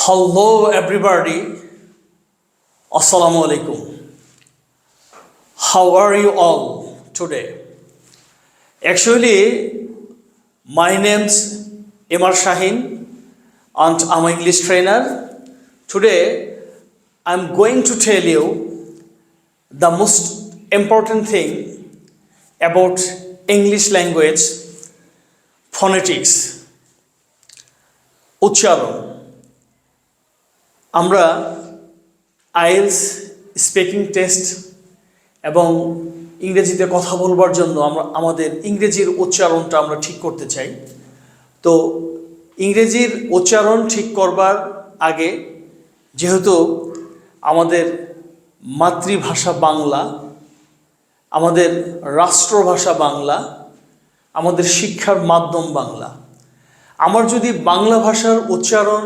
Hello, everybody. Assalamu alaikum. How are you all today? Actually, my name's Emar Shahin, and I'm an English trainer. Today, I'm going to tell you the most important thing about English language phonetics. উচ্চারণ। আমরা IELTS speaking test এবং ইংরেজিতে কথা বলবার জন্য আমরা আমাদের ইংরেজির উচ্চারণটা আমরা ঠিক করতে চাই। তো ইংরেজির উচ্চারণ ঠিক করবার আগে যেহেতু আমাদের মাতৃভাষা বাংলা, আমাদের রাষ্ট্রভাষা বাংলা, আমাদের শিক্ষার মাধ্যম বাংলা, আমার যদি বাংলা ভাষার উচ্চারণ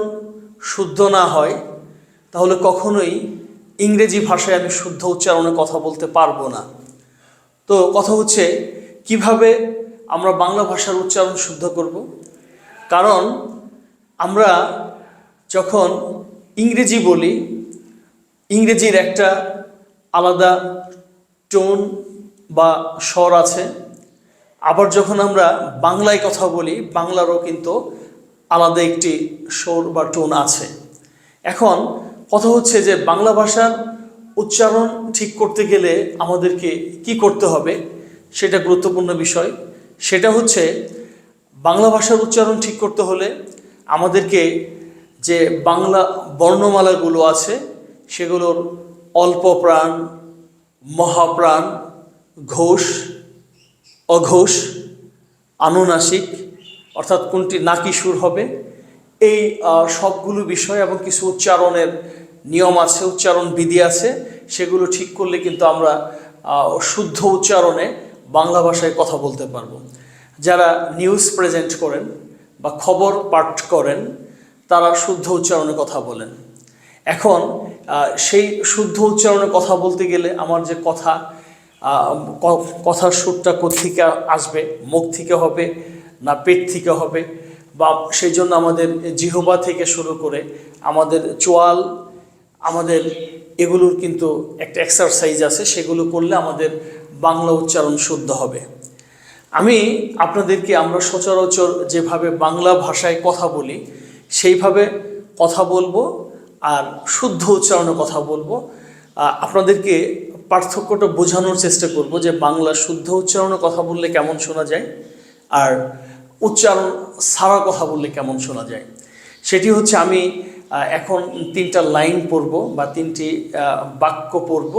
শুদ্ধ না হয় তাহলে কখনোই ইংরেজি ভাষায় আমি শুদ্ধ উচ্চারণে কথা বলতে পারবো না। তো কথা হচ্ছে কিভাবে আমরা বাংলা ভাষার উচ্চারণ শুদ্ধ করব। কারণ আমরা যখন ইংরেজি বলি, ইংরেজির একটা আলাদা টোন বা স্বর আছে। আবার যখন আমরা বাংলায় কথা বলি, বাংলারও কিন্তু আলাদা একটি স্বর বা টোন আছে। এখন কথা হচ্ছে যে বাংলা ভাষার উচ্চারণ ঠিক করতে গেলে আমাদেরকে কি করতে হবে সেটা গুরুত্বপূর্ণ বিষয়। সেটা হচ্ছে বাংলা ভাষার উচ্চারণ ঠিক করতে হলে আমাদেরকে যে বাংলা বর্ণমালাগুলো আছে সেগুলোর অল্প প্রাণ, মহাপ্রাণ, ঘোষ, অঘোষ, আনুনাসিক অর্থাৎ কোনটি নাকি সুর হবে, এই সবগুলো বিষয় এবং কিছু উচ্চারণের নিয়ম আছে, উচ্চারণ বিধি আছে, সেগুলো ঠিক করলে কিন্তু আমরা শুদ্ধ উচ্চারণে বাংলা ভাষায় কথা বলতে পারবো। যারা নিউজ প্রেজেন্ট করেন বা খবর পাঠ করেন তারা শুদ্ধ উচ্চারণে কথা বলেন। এখন সেই শুদ্ধ উচ্চারণে কথা বলতে গেলে আমার যে কথার সুরটা কোত্থেকে আসবে, মুখ থেকে হবে না পেট থেকে হবে, বা সেই জন্য আমাদের জিহ্বা থেকে শুরু করে আমাদের চোয়াল, আমাদের এগুলোর কিন্তু একটা এক্সারসাইজ আছে, সেগুলো করলে আমাদের বাংলা উচ্চারণ শুদ্ধ হবে। আমরা সচরাচর যেভাবে বাংলা ভাষায় কথা বলি সেইভাবে কথা বলবো আর শুদ্ধ উচ্চারণে কথা বলবো। আপনাদেরকে পার্থক্যটা বোঝানোর চেষ্টা করব যে বাংলা শুদ্ধ উচ্চারণে কথা বললে কেমন শোনা যায় আর উচ্চারণ ছাড়া কথা বললে কেমন শোনা যায়। সেটি হচ্ছে আমি এখন 3টা লাইন পড়ব বা 3টি বাক্য পড়ব,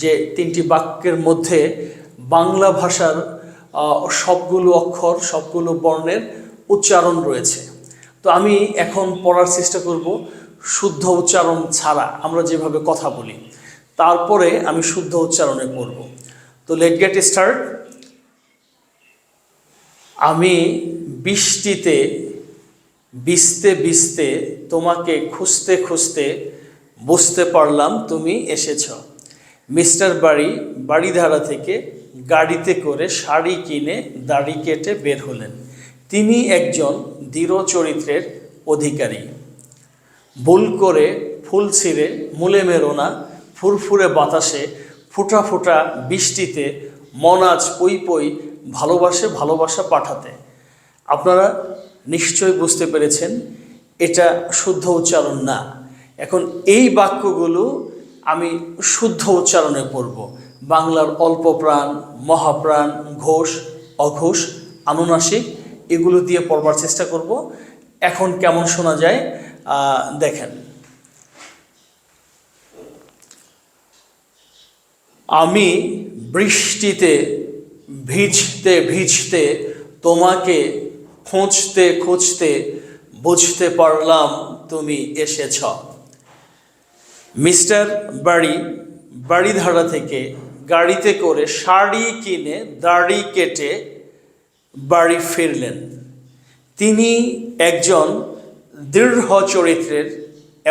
যে 3টি বাক্যের মধ্যে বাংলা ভাষার সবগুলো অক্ষর, সবগুলো বর্ণের উচ্চারণ রয়েছে। তো আমি এখন পড়ার চেষ্টা করব শুদ্ধ উচ্চারণ ছাড়া আমরা যেভাবে কথা বলি, তারপরে আমি শুদ্ধ উচ্চারণে পড়ব। তো লেট গেট স্টার্ট। আমি বৃষ্টিতে ভিজতে ভিজতে তোমাকে খুঁজতে খুঁজতে বুঝতে পারলাম তুমি এসেছ। মিস্টার বাড়িধারা থেকে গাড়িতে করে শাড়ি কিনে দাড়ি কেটে বের হলেন। তিনি একজন দৃঢ় চরিত্রের অধিকারী। ভুল করে ফুল ছিঁড়ে মূলে মেরো না, ফুরফুরে বাতাসে ফোঁটা ফোঁটা বৃষ্টিতে মন আজ পই পই ভালোবাসে ভালোবাসা পাঠাতে। আপনারা নিশ্চয়ই বুঝতে পেরেছেন এটা শুদ্ধ উচ্চারণ না। এখন এই বাক্যগুলো আমি শুদ্ধ উচ্চারণে পড়ব। বাংলার অল্প প্রাণ, মহাপ্রাণ, ঘোষ, অঘোষ, আনুনাসিক এগুলো দিয়ে পড়বার চেষ্টা করব। এখন কেমন শোনা যায় দেখেন। আমি বৃষ্টিতে ভিজতে ভিজতে তোমাকে খুঁজতে খুঁজতে বুঝতে পারলাম তুমি এসেছ। মিস্টার বাড়িধারা থেকে গাড়িতে করে শাড়ি কিনে দাড়ি কেটে বাড়ি ফিরলেন। তিনি একজন দৃঢ় চরিত্রের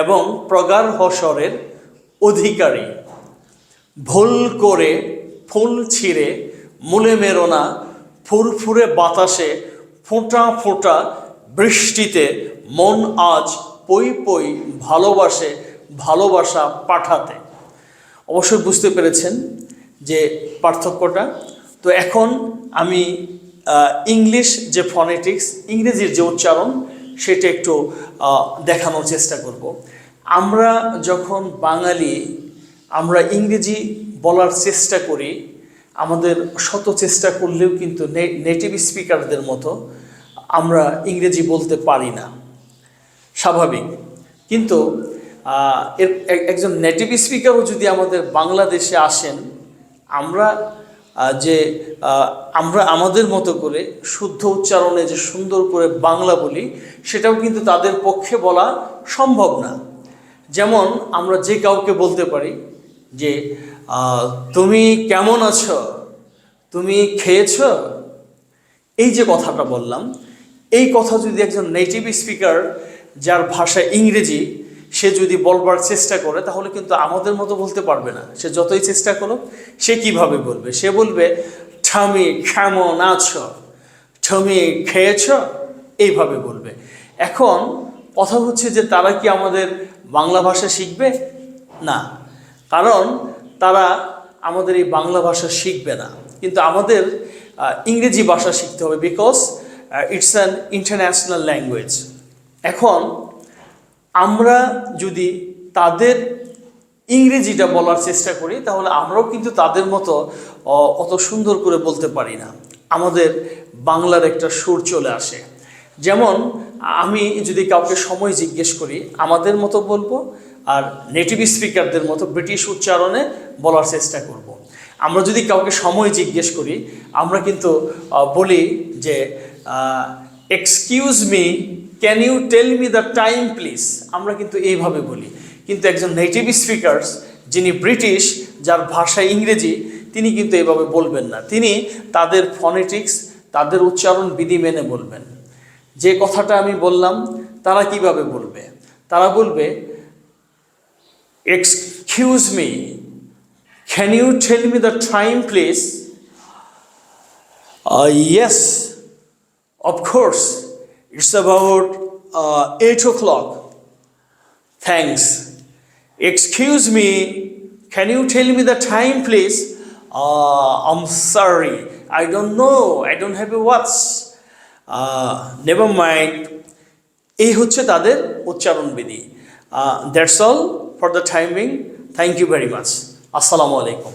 এবং প্রগাঢ় স্বরের অধিকারী। ভুল করে ফুল ছিঁড়ে মূলে মেরো না, ফুরফুরে বাতাসে ফোঁটা ফোঁটা বৃষ্টিতে মন আজ পই পই ভালোবাসে ভালোবাসা পাঠাতে। অবশ্যই বুঝতে পেরেছেন যে পার্থক্যটা। তো এখন আমি ইংলিশ যে ফনেটিক্স, ইংরেজির যে উচ্চারণ, সেটা একটু দেখানোর চেষ্টা করব। আমরা যখন বাঙালি, আমরা ইংরেজি বলার চেষ্টা করি, আমাদের শত চেষ্টা করলেও কিন্তু নেটিভ স্পিকারদের মতো আমরা ইংরেজি বলতে পারি না, স্বাভাবিক। কিন্তু একজন নেটিভ স্পিকারও যদি আমাদের বাংলাদেশে আসেন, আমরা আমরা আমাদের মতো করে শুদ্ধ উচ্চারণে যে সুন্দর করে বাংলা বলি, সেটাও কিন্তু তাদের পক্ষে বলা সম্ভব না। যেমন আমরা যে কাউকে বলতে পারি যে তুমি কেমন আছো, তুমি খেয়েছো, এই যে কথাটা বললাম, এই কথা যদি একজন নেটিভ স্পিকার যার ভাষা ইংরেজি, সে যদি বলবার চেষ্টা করে, তাহলে কিন্তু আমাদের মতো বলতে পারবে না। সে যতই চেষ্টা করুক, সে কিভাবে বলবে? সে বলবে তুমি কেমন আছো, তুমি খেয়েছ, এইভাবে বলবে। এখন কথা হচ্ছে যে তারা কি আমাদের বাংলা ভাষা শিখবে? না, কারণ তারা আমাদের এই বাংলা ভাষা শিখবে না। কিন্তু আমাদের ইংরেজি ভাষা শিখতে হবে, because it's an international language. এখন আমরা যদি তাদের ইংরেজিটা বলার চেষ্টা করি, তাহলে আমরাও কিন্তু তাদের মতো অত সুন্দর করে বলতে পারি না। আমাদের বাংলার একটা সুর চলে আসে। যেমন আমি যদি কাউকে সময় জিজ্ঞেস করি, আমাদের মতো বলবো, আর নেটিভ স্পিকারদের মতো ব্রিটিশ উচ্চারণে বলার চেষ্টা করব। আমরা যদি কাউকে সময় জিজ্ঞেস করি, আমরা কিন্তু বলি যে excuse me, can you tell me the time please, আমরা কিন্তু এইভাবে বলি। কিন্তু একজন নেটিভ স্পিকার্স, যিনি ব্রিটিশ, যার ভাষা ইংরেজি, তিনি কিন্তু এইভাবে বলবেন না। তিনি তাদের ফনেটিক্স, তাদের উচ্চারণ বিধি মেনে বলবেন। যে কথাটা আমি বললাম, তারা কিভাবে বলবে? তারা বলবে excuse me, can you tell me the time please? Yes, of course, it's about 8 o'clock. Thanks. Excuse me, can you tell me the time, please? I'm sorry, I don't know, I don't have a watch. Never mind. এই হচ্ছে তাদের উচ্চারণ বিধি। That's all for the timing. Thank you very much. Assalamu alaikum.